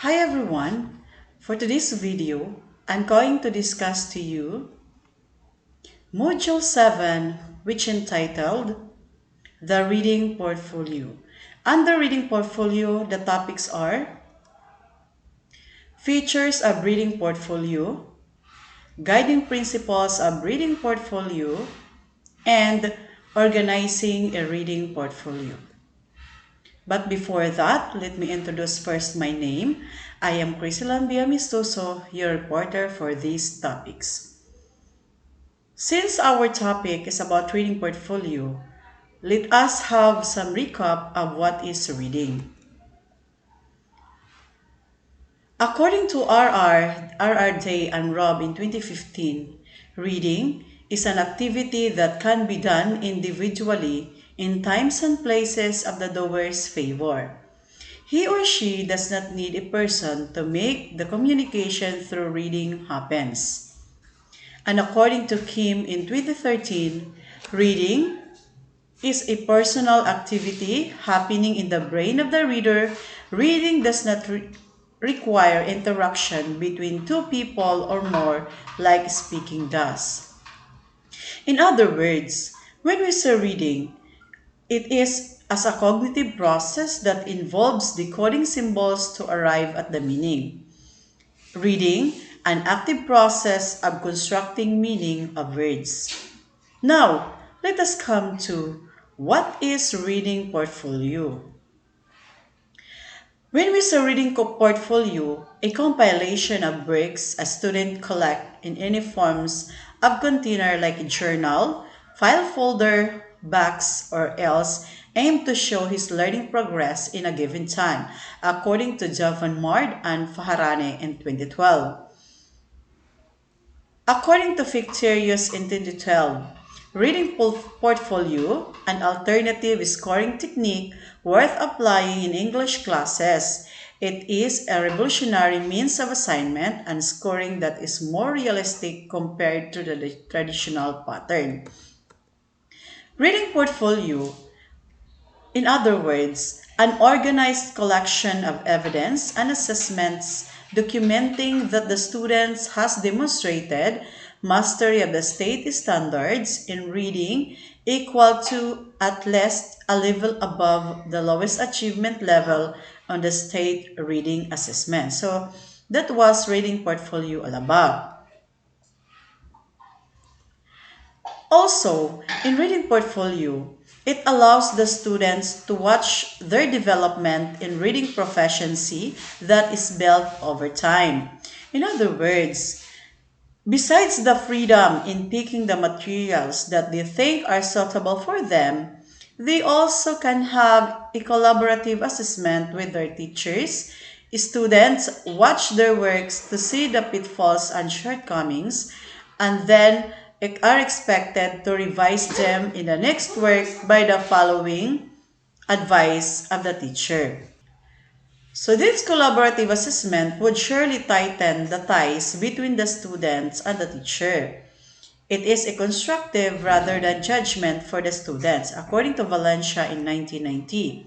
Hi everyone, for today's video, I'm going to discuss to you Module 7, which entitled The Reading Portfolio. Under Reading Portfolio, the topics are Features of Reading Portfolio, Guiding Principles of Reading Portfolio, and Organizing a Reading Portfolio. But before that, let me introduce first my name. I am Crisilan Biamistoso, your reporter for these topics. Since our topic is about reading portfolio, let us have some recap of what is reading. According to R.R. Day and Robb in 2015, reading is an activity that can be done individually in times and places of the doer's favor. He or she does not need a person to make the communication through reading happens. And according to Kim in 2013, reading is a personal activity happening in the brain of the reader. Reading does not require interaction between two people or more like speaking does. In other words, when we say reading, it is as a cognitive process that involves decoding symbols to arrive at the meaning. Reading, an active process of constructing meaning of words. Now, let us come to what is reading portfolio. When we say reading portfolio, a compilation of works a student collect in any forms of container like a journal, file folder, box, or else aimed to show his learning progress in a given time, according to Javan Mard and Faharane in 2012. According to Ficterius in 2012, reading portfolio, an alternative scoring technique worth applying in English classes. It is a revolutionary means of assignment and scoring that is more realistic compared to the traditional pattern. Reading portfolio, in other words, an organized collection of evidence and assessments documenting that the student has demonstrated mastery of the state standards in reading equal to at least a level above the lowest achievement level on the state reading assessment. So that was reading portfolio all about. Also, in reading portfolio, it allows the students to watch their development in reading proficiency that is built over time. In other words, besides the freedom in picking the materials that they think are suitable for them, they also can have a collaborative assessment with their teachers. Students watch their works to see the pitfalls and shortcomings and then are expected to revise them in the next work by the following advice of the teacher. So this collaborative assessment would surely tighten the ties between the students and the teacher. It is a constructive rather than judgment for the students, according to Valencia in 1990.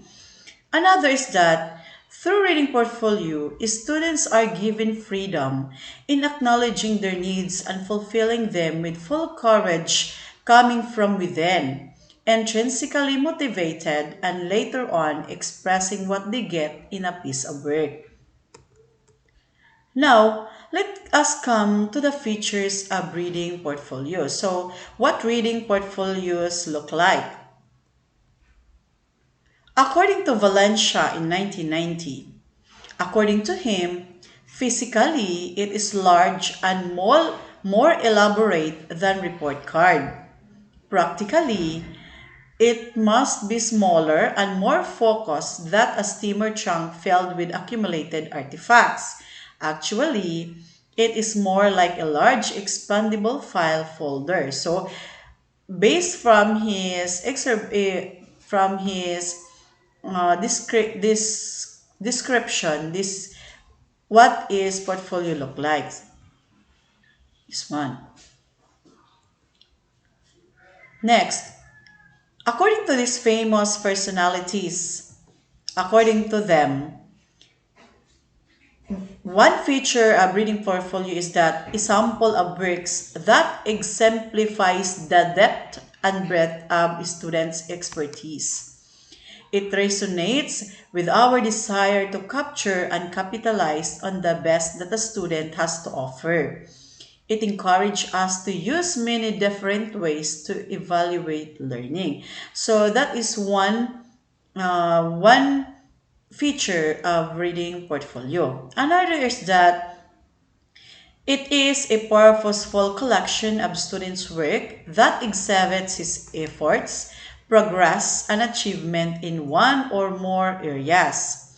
Another is that through reading portfolio, students are given freedom in acknowledging their needs and fulfilling them with full courage coming from within, intrinsically motivated, and later on expressing what they get in a piece of work. Now, let us come to the features of reading portfolios. So, what reading portfolios look like? According to Valencia in 1990, according to him, physically it is large and more elaborate than report card. Practically, it must be smaller and more focused than a steamer trunk filled with accumulated artifacts. Actually, it is more like a large expandable file folder. So, based from his this description, this what is portfolio look like? This one. Next, according to these famous personalities, according to them, One feature of reading portfolio is that a sample of works that exemplifies the depth and breadth of students' expertise. It resonates with our desire to capture and capitalize on the best that a student has to offer. It encourages us to use many different ways to evaluate learning. So that is one feature of reading portfolio. Another is that it is a purposeful collection of students' work that exhibits his efforts, progress, and achievement in one or more areas.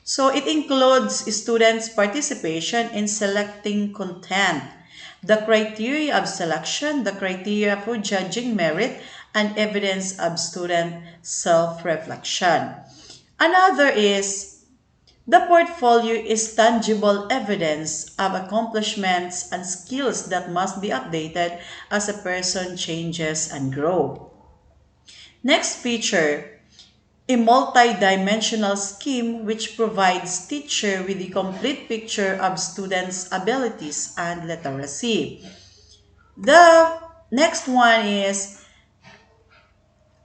So it includes students' participation in selecting content, the criteria of selection, the criteria for judging merit, and evidence of student self-reflection. Another is the portfolio is tangible evidence of accomplishments and skills that must be updated as a person changes and grows. Next feature, a multi-dimensional scheme which provides teacher with a complete picture of students' abilities and literacy. The next one is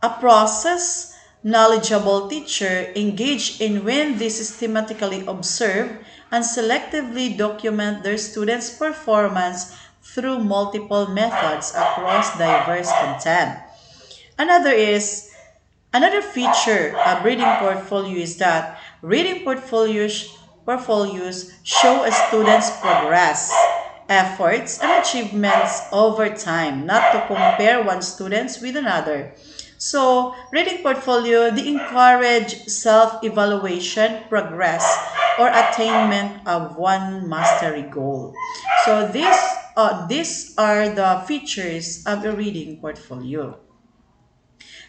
a process knowledgeable teacher engage in when they systematically observe and selectively document their students' performance through multiple methods across diverse content. Another is Another feature of reading portfolio is that reading portfolios show a student's progress, efforts, and achievements over time, not to compare one student with another. So, reading portfolio, they encourage self-evaluation, progress, or attainment of one mastery goal. So, these are the features of a reading portfolio.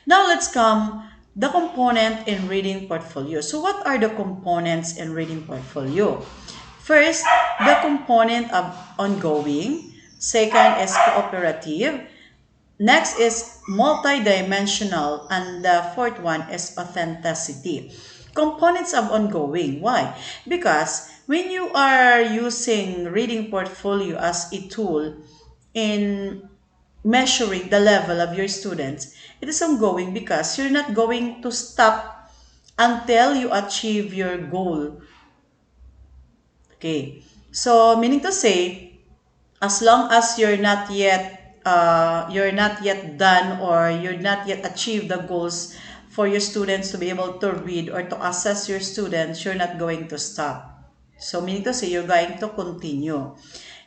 Now let's come the component in reading portfolio. So what are the components in reading portfolio? First, the component of ongoing. Second is cooperative. Next is multidimensional. And the fourth one is authenticity. Components of ongoing. Why? Because when you are using reading portfolio as a tool in measuring the level of your students, it is ongoing because you're not going to stop until you achieve your goal. Okay. So, meaning to say, as long as you're not yet done or you're not yet achieved the goals for your students to be able to read or to assess your students, you're not going to stop. So meaning to say you're going to continue.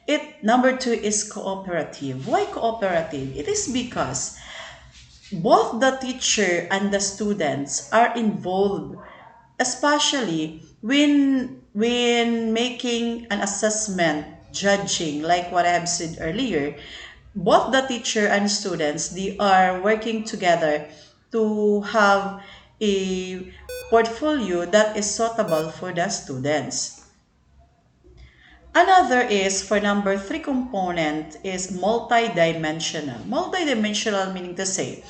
It number two is cooperative. Why cooperative? It is because both the teacher and the students are involved, especially when making an assessment, judging, like what I have said earlier. Both the teacher and students, they are working together to have a portfolio that is suitable for the students. Another is for number three component is multidimensional. Multidimensional meaning to say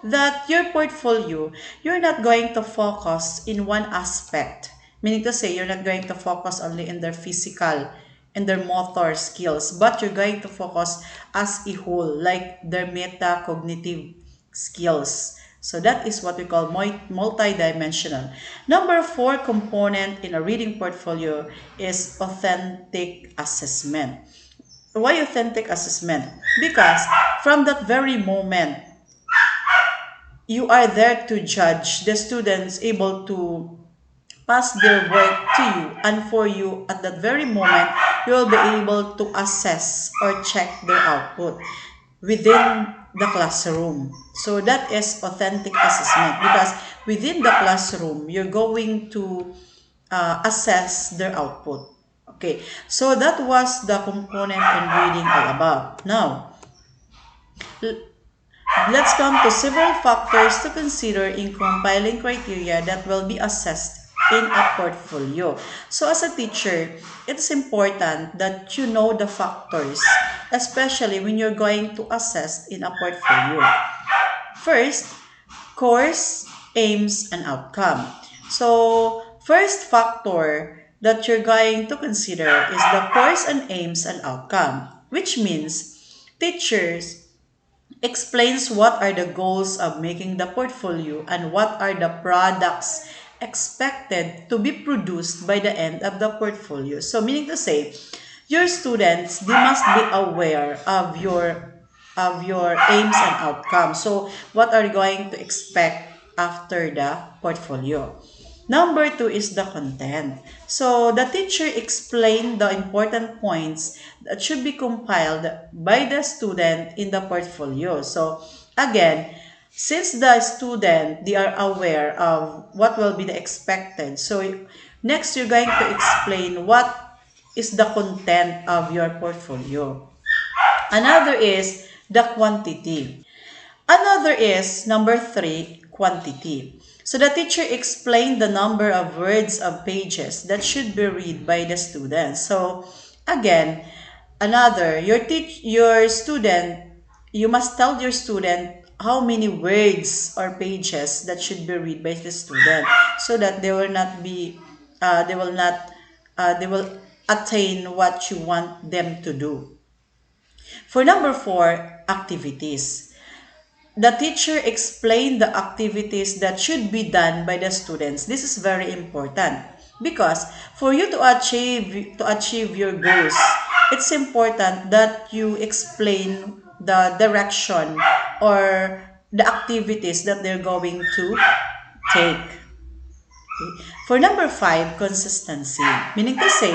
that your portfolio, you're not going to focus in one aspect. Meaning to say you're not going to focus only in their physical and their motor skills, but you're going to focus as a whole, like their metacognitive skills. So that is what we call multidimensional. Number four component in a reading portfolio is authentic assessment. Why authentic assessment? Because from that very moment, you are there to judge the students able to pass their work to you, and for you at that very moment you will be able to assess or check their output within the classroom. So that is authentic assessment because within the classroom you're going to assess their output. Okay, so that was the component in reading all above. Now let's come to several factors to consider in compiling criteria that will be assessed in a portfolio. So as a teacher, it's important that you know the factors, especially when you're going to assess in a portfolio. First, course, aims, and outcome. So first factor that you're going to consider is the course and aims and outcome, which means teachers explains what are the goals of making the portfolio and what are the products expected to be produced by the end of the portfolio. So meaning to say, your students, they must be aware of your aims and outcomes. So what are you going to expect after the portfolio? Number two is the content. So the teacher explained the important points that should be compiled by the student in the portfolio. So again, since the student, they are aware of what will be the expected. So next, you're going to explain what is the content of your portfolio. Another is the quantity. Another is number three, quantity. So the teacher explained the number of words of pages that should be read by the students. So again, another, your student, you must tell your student how many words or pages that should be read by the student so that they will not be, they will not, they will attain what you want them to do. For number four, activities. The teacher explained the activities that should be done by the students. This is very important because for you to achieve your goals, it's important that you explain the direction or the activities that they're going to take. For number five, consistency, meaning to say,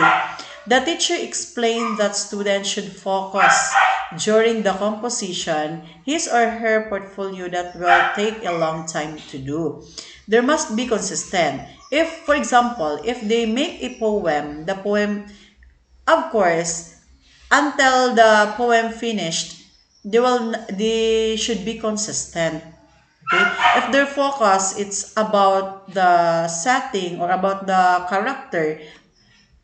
the teacher explained that students should focus during the composition his or her portfolio that will take a long time to do. There must be consistent. If, for example, if they make a poem, the poem, of course, until the poem finished, they should be consistent. Okay? If their focus it's about the setting or about the character,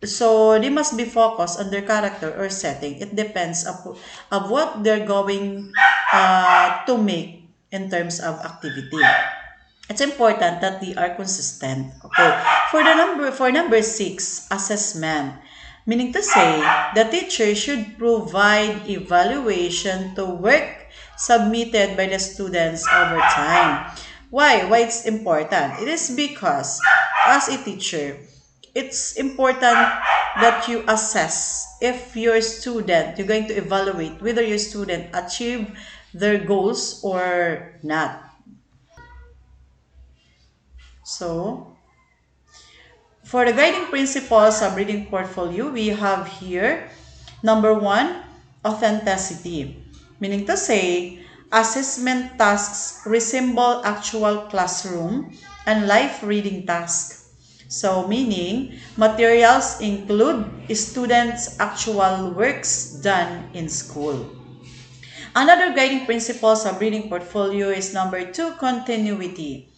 so they must be focused on their character or setting. It depends of what they're going to make in terms of activity. It's important that they are consistent. Okay. For number six, assessment. Meaning to say, the teacher should provide evaluation to work submitted by the students over time. Why? Why it's important? It is because as a teacher, it's important that you assess if your student, you're going to evaluate whether your student achieve their goals or not. So, for the guiding principles of reading portfolio, we have here number one, authenticity. Meaning to say, assessment tasks resemble actual classroom and life reading tasks. So meaning, materials include students' actual works done in school. Another guiding principles of reading portfolio is number two, continuity.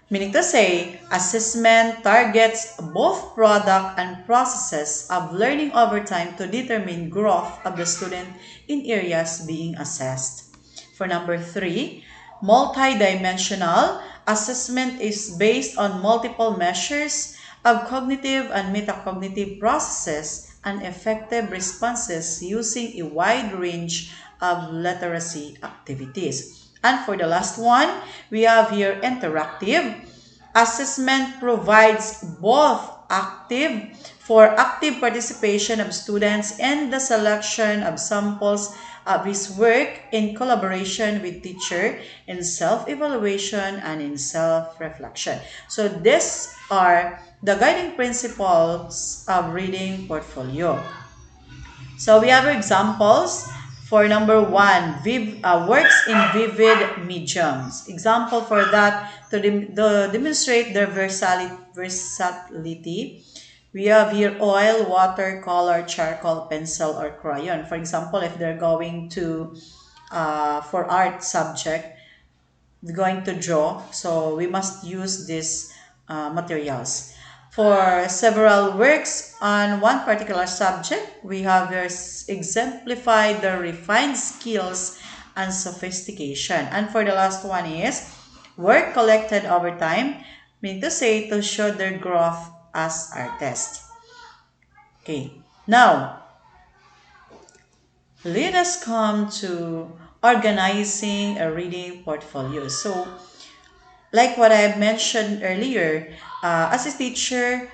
Meaning to say, assessment targets both product and processes of learning over time to determine growth of the student in areas being assessed. For number three, multidimensional assessment is based on multiple measures of cognitive and metacognitive processes and effective responses using a wide range of literacy activities. And for the last one, we have here interactive. Assessment provides both active participation of students in the selection of samples of his work in collaboration with teacher in self-evaluation and in self-reflection. So these are the guiding principles of reading portfolio. So we have examples for number one, works in vivid mediums. Example for that, to demonstrate their versatility, we have here oil, water, color, charcoal, pencil, or crayon. For example, if they're going to, for art subject, going to draw, so we must use these materials. For several works on one particular subject, we have exemplified the refined skills and sophistication. And for the last one is work collected over time, meaning to say to show their growth as artists. Okay, now let us come to organizing a reading portfolio. So, like what I mentioned earlier, as a teacher,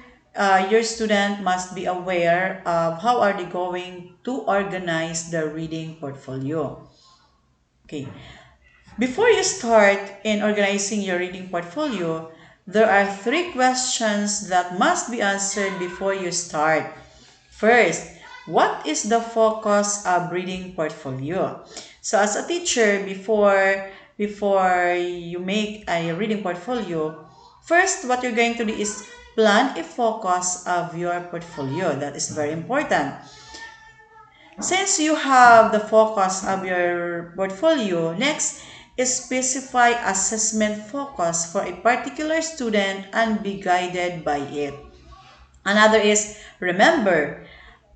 your student must be aware of how are they going to organize the reading portfolio. Okay, before you start in organizing your reading portfolio, there are three questions that must be answered before you start. First, what is the focus of reading portfolio? So as a teacher, before you make a reading portfolio, first what you're going to do is plan a focus of your portfolio. That is very important. Since you have the focus of your portfolio, next is specify assessment focus for a particular student and be guided by it. Another is remember,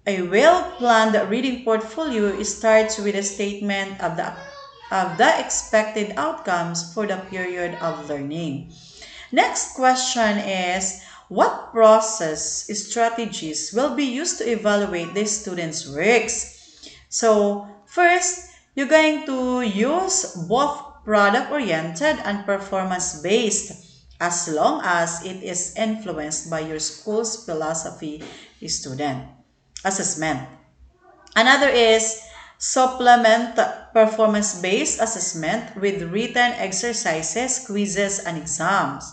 a well-planned reading portfolio starts with a statement of the expected outcomes for the period of learning. Next question is, what process strategies will be used to evaluate the students' works? So, first, you're going to use both product-oriented and performance-based as long as it is influenced by your school's philosophy student assessment. Another is supplement performance-based assessment with written exercises, quizzes, and exams.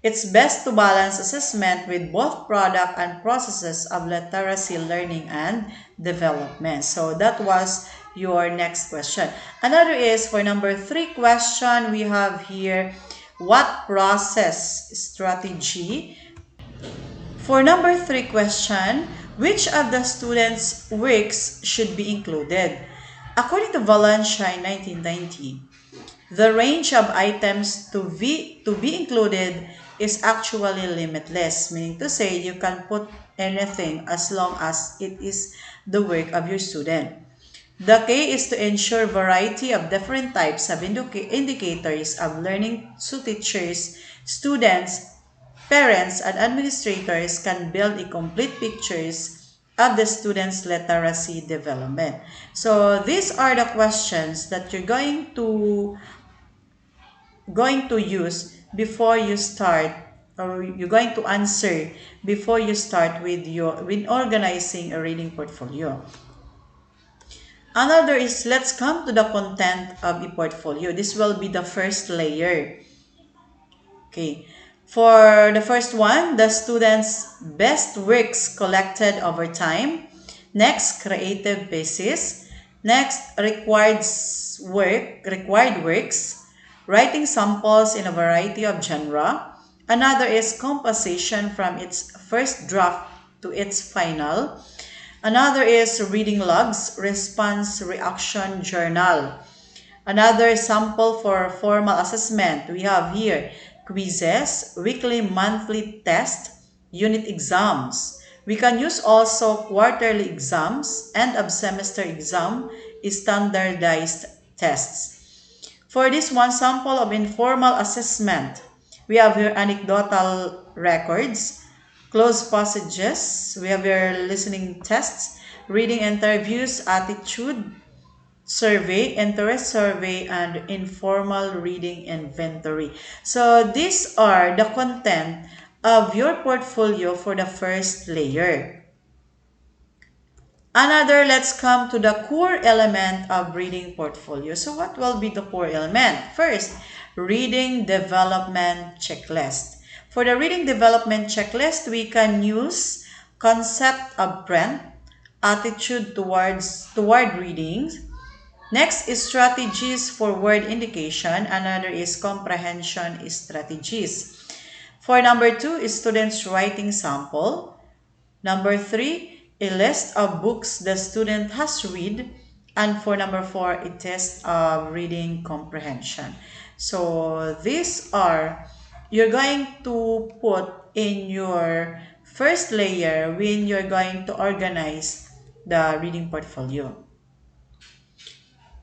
It's best to balance assessment with both product and processes of literacy learning and development. So that was your next question. Another is for number 3 question, we have here what process strategy. For number 3 question, which of the students' works should be included? According to Valencia in 1990, the range of items to be included is actually limitless, meaning to say you can put anything as long as it is the work of your student. The key is to ensure variety of different types of indicators of learning so teachers, students, parents, and administrators can build a complete pictures of the student's literacy development. So these are the questions that you're going to use before you start, or you're going to answer before you start with organizing a reading portfolio. Another is, let's come to the content of a portfolio. This will be the first layer. Okay. For the first one, the student's best works collected over time. Next, creative pieces. Next, required works. Writing samples in a variety of genre. Another is composition from its first draft to its final. Another is reading logs, response reaction journal. Another sample for formal assessment, we have here quizzes, weekly, monthly test, unit exams. We can use also quarterly exams, end of semester exam, standardized tests. For this one sample of informal assessment, we have here anecdotal records, closed passages, we have your listening tests, reading interviews, attitude survey, interest survey, and informal reading inventory. So these are the content of your portfolio for the first layer. Another, let's come to the core element of reading portfolio. So what will be the core element? First, reading development checklist. For the reading development checklist, we can use concept of print, attitude toward readings. Next is strategies for word indication. Another is comprehension strategies. For number 2 is students writing sample. Number 3, a list of books the student has read. And for number 4, a test of reading comprehension. So these are, you're going to put in your first layer when you're going to organize the reading portfolio.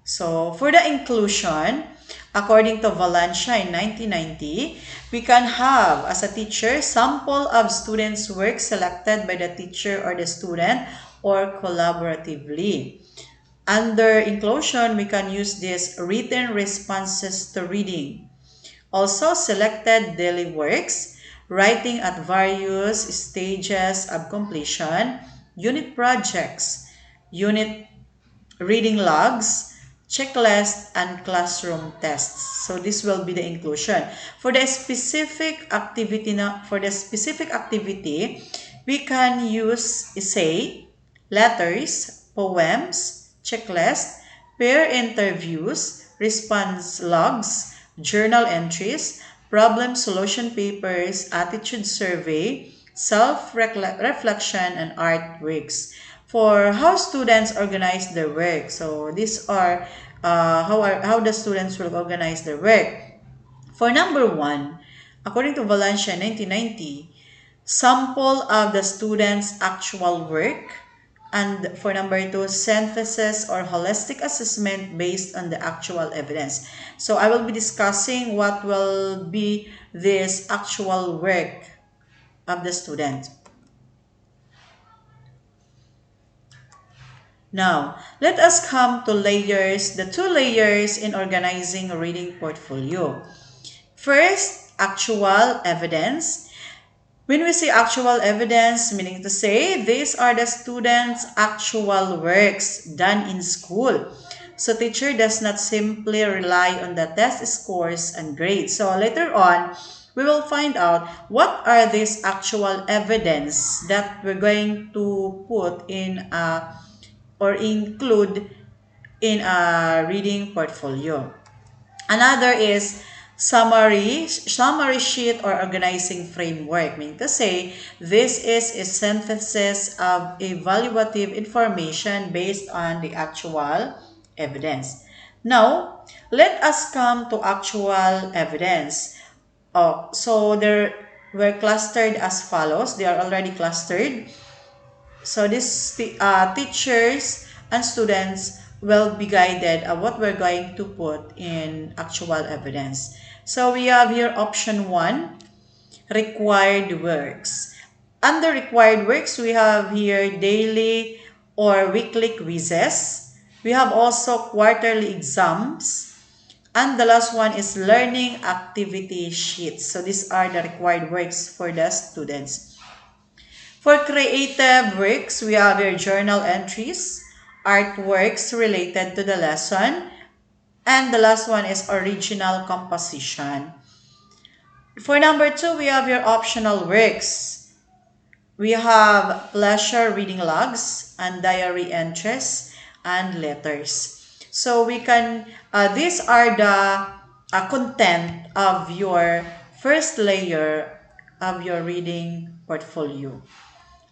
So for the inclusion, According to Valencia in 1990, we can have, as a teacher, sample of students' work selected by the teacher or the student or collaboratively. Under inclusion, we can use this written responses to reading. Also, selected daily works, writing at various stages of completion, unit projects, unit reading logs, checklist, and classroom tests. So this will be the inclusion. For the specific activity, we can use essay, letters, poems, checklist, peer interviews, response logs, journal entries, problem solution papers, attitude survey, self-reflection, and artworks. For how students organize their work. So these are how the students will organize their work. For number one, according to Valencia 1990, sample of the students' actual work. And for number two, synthesis or holistic assessment based on the actual evidence. So I will be discussing what will be this actual work of the student. Now, let us come to layers, the two layers in organizing a reading portfolio. First, actual evidence. When we say actual evidence, meaning to say, these are the students' actual works done in school. So teacher does not simply rely on the test scores and grades. So later on, we will find out what are these actual evidence that we're going to put in or include in a reading portfolio. Another is summary sheet or organizing framework. Meaning to say, this is a synthesis of evaluative information based on the actual evidence. Now, let us come to actual evidence. So they were clustered as follows. They are already clustered. So these teachers and students will be guided on what we're going to put in actual evidence. So we have here option 1, required works. Under required works, we have here daily or weekly quizzes. We have also quarterly exams. And the last one is learning activity sheets. So these are the required works for the students. For creative works, we have your journal entries, artworks related to the lesson, and the last one is original composition. For number 2, we have your optional works. We have pleasure reading logs and diary entries and letters. So we can, these are the content of your first layer of your reading portfolio.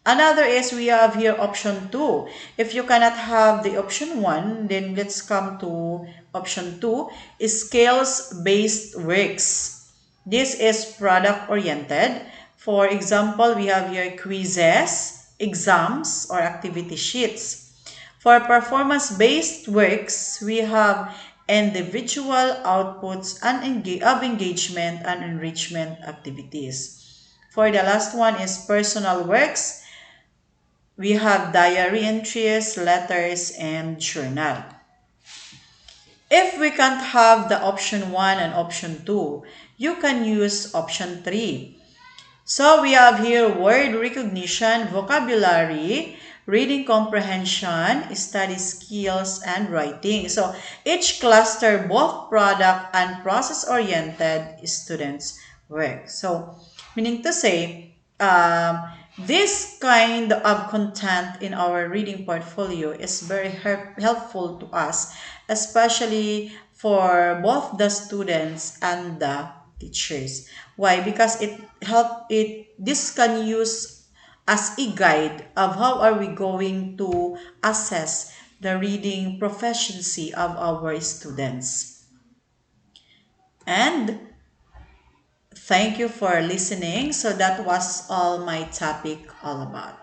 Another is we have here option 2. If you cannot have the option 1, then let's come to option 2, skills-based works. This is product-oriented. For example, we have here quizzes, exams, or activity sheets. For performance-based works, we have individual outputs and of engagement and enrichment activities. For the last one is personal works. We have diary entries, letters, and journal. If we can't have the option 1 and option 2, you can use option 3. So we have here word recognition, vocabulary, reading comprehension, study skills, and writing. So each cluster both product and process-oriented students work. So meaning to say, this kind of content in our reading portfolio is very helpful to us, especially for both the students and the teachers. Why? Because this can use as a guide of how are we going to assess the reading proficiency of our students. And thank you for listening. So that was all my topic all about.